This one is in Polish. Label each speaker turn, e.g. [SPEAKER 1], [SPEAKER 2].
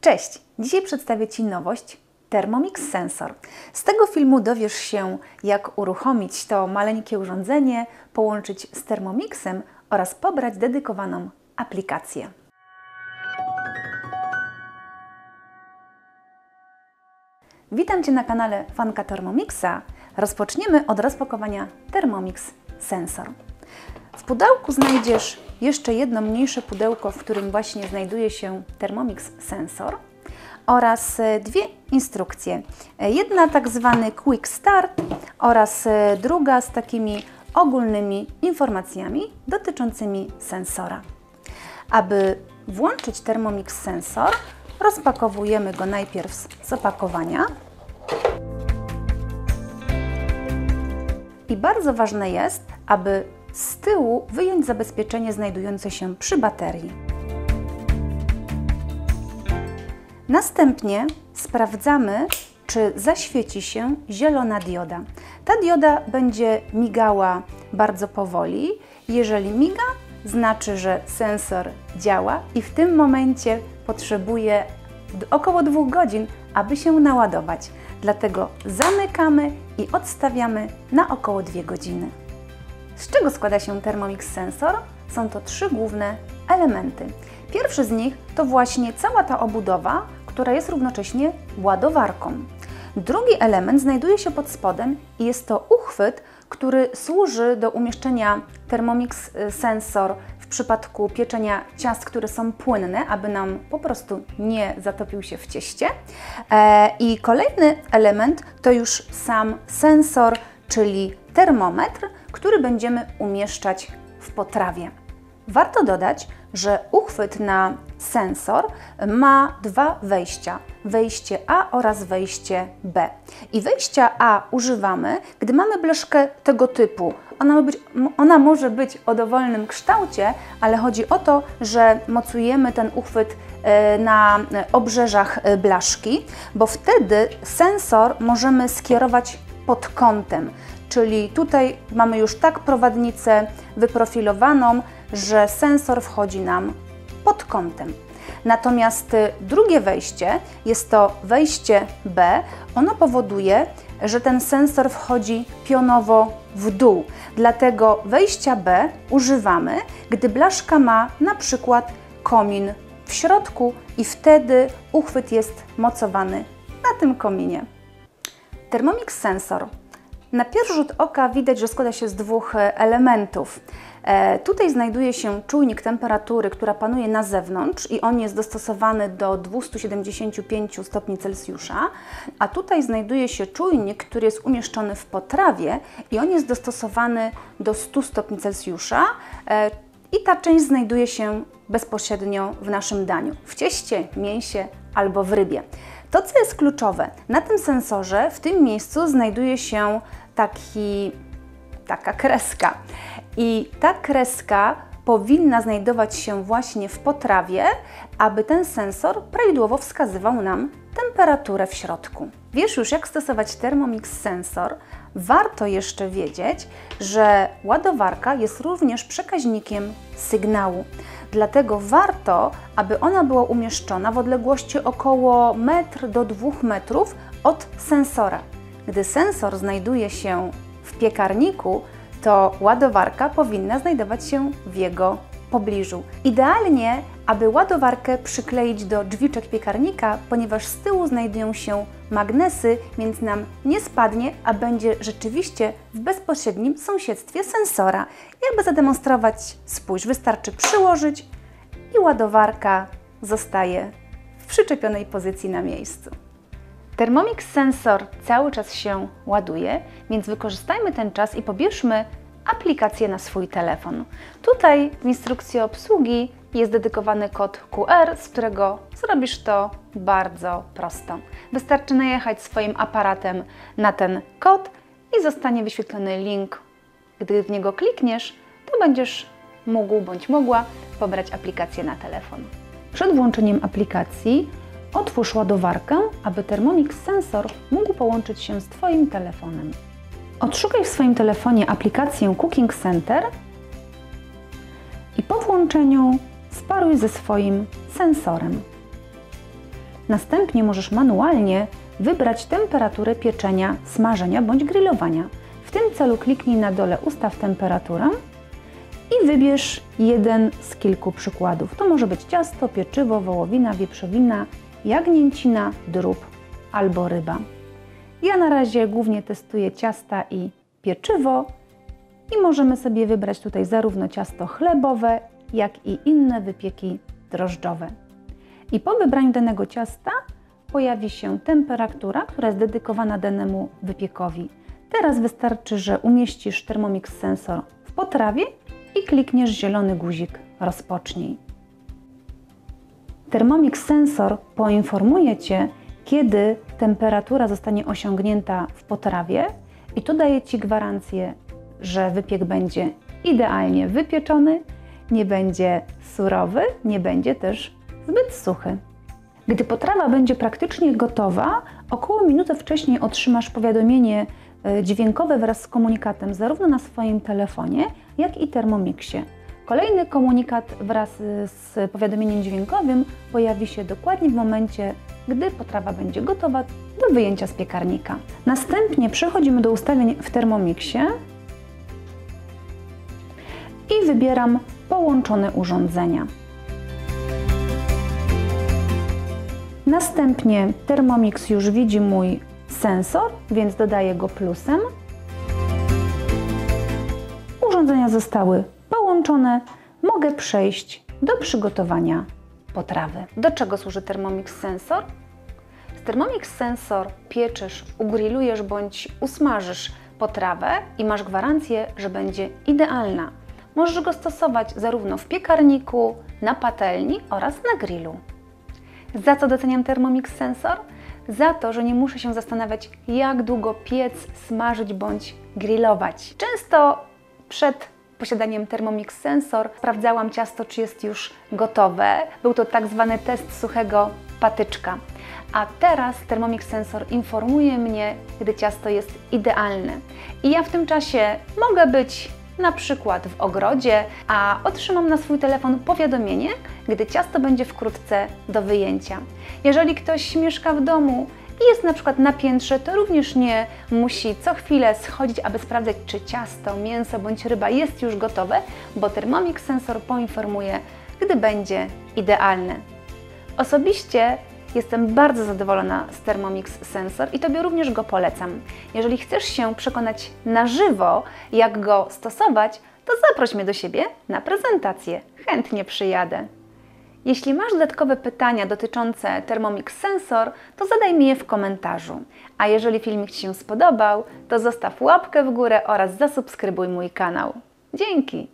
[SPEAKER 1] Cześć! Dzisiaj przedstawię Ci nowość Thermomix Sensor. Z tego filmu dowiesz się, jak uruchomić to maleńkie urządzenie, połączyć z Thermomixem oraz pobrać dedykowaną aplikację. Witam Cię na kanale Fanka Thermomixa. Rozpoczniemy od rozpakowania Thermomix Sensor. W pudełku znajdziesz jeszcze jedno mniejsze pudełko, w którym właśnie znajduje się Thermomix Sensor oraz dwie instrukcje. Jedna tak zwany Quick Start oraz druga z takimi ogólnymi informacjami dotyczącymi sensora. Aby włączyć Thermomix Sensor, rozpakowujemy go najpierw z opakowania. I bardzo ważne jest, aby z tyłu wyjąć zabezpieczenie znajdujące się przy baterii. Następnie sprawdzamy, czy zaświeci się zielona dioda. Ta dioda będzie migała bardzo powoli. Jeżeli miga, znaczy, że sensor działa i w tym momencie potrzebuje około 2 godzin, aby się naładować. Dlatego zamykamy i odstawiamy na około 2 godziny. Z czego składa się Thermomix Sensor? Są to 3 główne elementy. Pierwszy z nich to właśnie cała ta obudowa, która jest równocześnie ładowarką. Drugi element znajduje się pod spodem i jest to uchwyt, który służy do umieszczenia Thermomix Sensor w przypadku pieczenia ciast, które są płynne, aby nam po prostu nie zatopił się w cieście. I kolejny element to już sam sensor, czyli termometr, który będziemy umieszczać w potrawie. Warto dodać, że uchwyt na sensor ma 2 wejścia. Wejście A oraz wejście B. I wejścia A używamy, gdy mamy blaszkę tego typu. Ona może być o dowolnym kształcie, ale chodzi o to, że mocujemy ten uchwyt na obrzeżach blaszki, bo wtedy sensor możemy skierować pod kątem. Czyli tutaj mamy już tak prowadnicę wyprofilowaną, że sensor wchodzi nam pod kątem. Natomiast drugie wejście jest to wejście B. Ono powoduje, że ten sensor wchodzi pionowo w dół. Dlatego wejścia B używamy, gdy blaszka ma na przykład komin w środku i wtedy uchwyt jest mocowany na tym kominie. Thermomix Sensor. Na pierwszy rzut oka widać, że składa się z 2 elementów. Tutaj znajduje się czujnik temperatury, która panuje na zewnątrz i on jest dostosowany do 275 stopni Celsjusza, a tutaj znajduje się czujnik, który jest umieszczony w potrawie i on jest dostosowany do 100 stopni Celsjusza i ta część znajduje się bezpośrednio w naszym daniu, w cieście, mięsie albo w rybie. To, co jest kluczowe, na tym sensorze w tym miejscu znajduje się taka kreska i ta kreska powinna znajdować się właśnie w potrawie, aby ten sensor prawidłowo wskazywał nam temperaturę w środku. Wiesz już, jak stosować Thermomix Sensor. Warto jeszcze wiedzieć, że ładowarka jest również przekaźnikiem sygnału. Dlatego warto, aby ona była umieszczona w odległości około 1 do 2 metrów od sensora. Gdy sensor znajduje się w piekarniku, to ładowarka powinna znajdować się w jego pobliżu. Idealnie, aby ładowarkę przykleić do drzwiczek piekarnika, ponieważ z tyłu znajdują się magnesy, więc nam nie spadnie, a będzie rzeczywiście w bezpośrednim sąsiedztwie sensora. I aby zademonstrować, spójrz, wystarczy przyłożyć i ładowarka zostaje w przyczepionej pozycji na miejscu. Thermomix Sensor cały czas się ładuje, więc wykorzystajmy ten czas i pobierzmy aplikację na swój telefon. Tutaj w instrukcji obsługi jest dedykowany kod QR, z którego zrobisz to bardzo prosto. Wystarczy najechać swoim aparatem na ten kod i zostanie wyświetlony link. Gdy w niego klikniesz, to będziesz mógł bądź mogła pobrać aplikację na telefon. Przed włączeniem aplikacji otwórz ładowarkę, aby Thermomix Sensor mógł połączyć się z Twoim telefonem. Odszukaj w swoim telefonie aplikację Cooking Center i po włączeniu sparuj ze swoim sensorem. Następnie możesz manualnie wybrać temperaturę pieczenia, smażenia bądź grillowania. W tym celu kliknij na dole Ustaw temperaturę i wybierz jeden z kilku przykładów. To może być ciasto, pieczywo, wołowina, wieprzowina, jagnięcina, drób albo ryba. Ja na razie głównie testuję ciasta i pieczywo i możemy sobie wybrać tutaj zarówno ciasto chlebowe, jak i inne wypieki drożdżowe. I po wybraniu danego ciasta pojawi się temperatura, która jest dedykowana danemu wypiekowi. Teraz wystarczy, że umieścisz Thermomix Sensor w potrawie i klikniesz zielony guzik Rozpocznij. Thermomix Sensor poinformuje Cię, kiedy temperatura zostanie osiągnięta w potrawie i to daje Ci gwarancję, że wypiek będzie idealnie wypieczony, nie będzie surowy, nie będzie też zbyt suchy. Gdy potrawa będzie praktycznie gotowa, około minuty wcześniej otrzymasz powiadomienie dźwiękowe wraz z komunikatem zarówno na swoim telefonie, jak i Thermomixie. Kolejny komunikat wraz z powiadomieniem dźwiękowym pojawi się dokładnie w momencie, gdy potrawa będzie gotowa do wyjęcia z piekarnika. Następnie przechodzimy do ustawień w Thermomixie i wybieram Połączone urządzenia. Następnie Thermomix już widzi mój sensor, więc dodaję go plusem. Urządzenia zostały połączone. Mogę przejść do przygotowania potrawy. Do czego służy Thermomix Sensor? Z Thermomix Sensor pieczysz, ugrillujesz bądź usmażysz potrawę i masz gwarancję, że będzie idealna. Możesz go stosować zarówno w piekarniku, na patelni oraz na grillu. Za co doceniam Thermomix Sensor? Za to, że nie muszę się zastanawiać, jak długo piec, smażyć bądź grillować. Często przed posiadaniem Thermomix Sensor sprawdzałam ciasto, czy jest już gotowe. Był to tak zwany test suchego patyczka. A teraz Thermomix Sensor informuje mnie, gdy ciasto jest idealne. I ja w tym czasie mogę być na przykład w ogrodzie, a otrzymam na swój telefon powiadomienie, gdy ciasto będzie wkrótce do wyjęcia. Jeżeli ktoś mieszka w domu i jest na przykład na piętrze, to również nie musi co chwilę schodzić, aby sprawdzać, czy ciasto, mięso bądź ryba jest już gotowe, bo Thermomix Sensor poinformuje, gdy będzie idealne. Osobiście jestem bardzo zadowolona z Thermomix Sensor i Tobie również go polecam. Jeżeli chcesz się przekonać na żywo, jak go stosować, to zaproś mnie do siebie na prezentację. Chętnie przyjadę. Jeśli masz dodatkowe pytania dotyczące Thermomix Sensor, to zadaj mi je w komentarzu. A jeżeli filmik Ci się spodobał, to zostaw łapkę w górę oraz zasubskrybuj mój kanał. Dzięki!